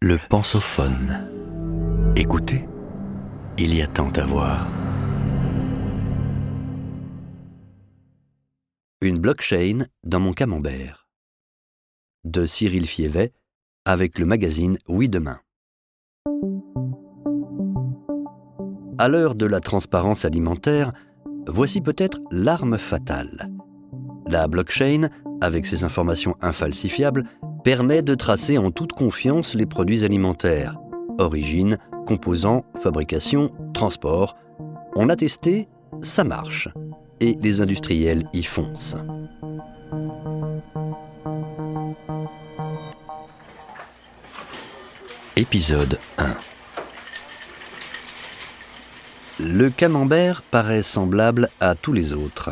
Le pensophone. Écoutez, il y a tant à voir. Une blockchain dans mon camembert. De Cyril Fievet, avec le magazine Oui Demain. À l'heure de la transparence alimentaire, voici peut-être l'arme fatale. La blockchain, avec ses informations infalsifiables, permet de tracer en toute confiance les produits alimentaires. Origine, composants, fabrication, transport. On a testé, ça marche. Et les industriels y foncent. Épisode 1. Le camembert paraît semblable à tous les autres.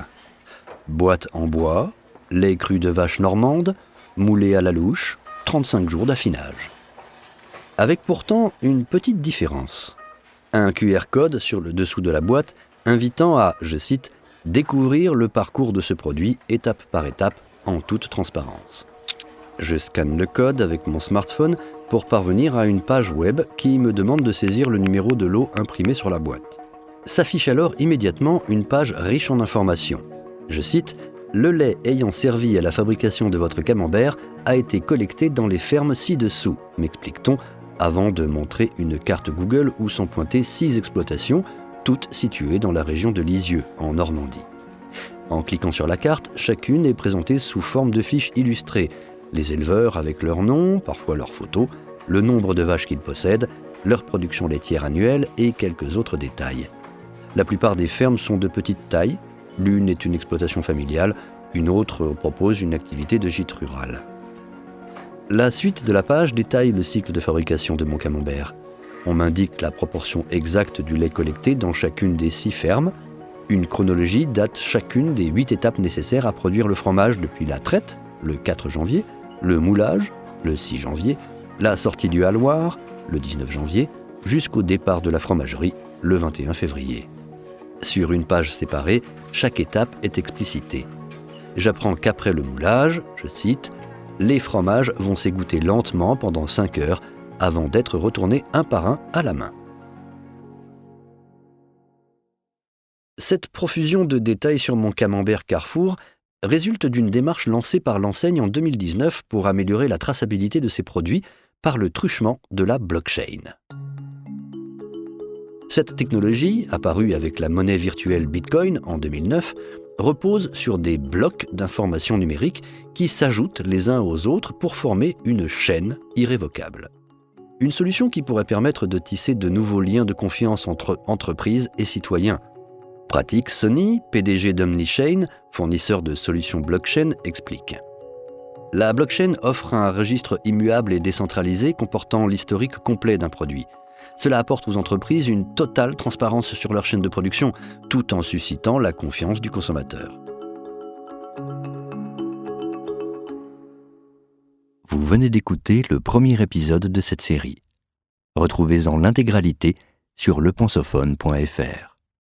Boîte en bois, lait cru de vache normande, moulé à la louche, 35 jours d'affinage. Avec pourtant une petite différence. Un QR code sur le dessous de la boîte invitant à, je cite, « découvrir le parcours de ce produit étape par étape en toute transparence ». Je scanne le code avec mon smartphone pour parvenir à une page web qui me demande de saisir le numéro de lot imprimé sur la boîte. S'affiche alors immédiatement une page riche en informations. Je cite « Le lait ayant servi à la fabrication de votre camembert a été collecté dans les fermes ci-dessous », m'explique-t-on, avant de montrer une carte Google où sont pointées 6 exploitations, toutes situées dans la région de Lisieux, en Normandie. En cliquant sur la carte, chacune est présentée sous forme de fiches illustrées, les éleveurs avec leur nom, parfois leurs photos, le nombre de vaches qu'ils possèdent, leur production laitière annuelle et quelques autres détails. La plupart des fermes sont de petite taille. L'une est une exploitation familiale, une autre propose une activité de gîte rural. La suite de la page détaille le cycle de fabrication de mon camembert. On m'indique la proportion exacte du lait collecté dans chacune des 6 fermes. Une chronologie date chacune des 8 étapes nécessaires à produire le fromage depuis la traite, le 4 janvier, le moulage, le 6 janvier, la sortie du haloir, le 19 janvier, jusqu'au départ de la fromagerie, le 21 février. Sur une page séparée, chaque étape est explicitée. J'apprends qu'après le moulage, je cite, « les fromages vont s'égoutter lentement pendant 5 heures avant d'être retournés un par un à la main ». Cette profusion de détails sur mon camembert Carrefour résulte d'une démarche lancée par l'enseigne en 2019 pour améliorer la traçabilité de ses produits par le truchement de la blockchain. Cette technologie, apparue avec la monnaie virtuelle Bitcoin en 2009, repose sur des blocs d'informations numériques qui s'ajoutent les uns aux autres pour former une chaîne irrévocable. Une solution qui pourrait permettre de tisser de nouveaux liens de confiance entre entreprises et citoyens. Pratik Soni, PDG d'OmniChain, fournisseur de solutions blockchain, explique. La blockchain offre un registre immuable et décentralisé comportant l'historique complet d'un produit. Cela apporte aux entreprises une totale transparence sur leur chaîne de production, tout en suscitant la confiance du consommateur. Vous venez d'écouter le premier épisode de cette série. Retrouvez-en l'intégralité sur lepensophone.fr.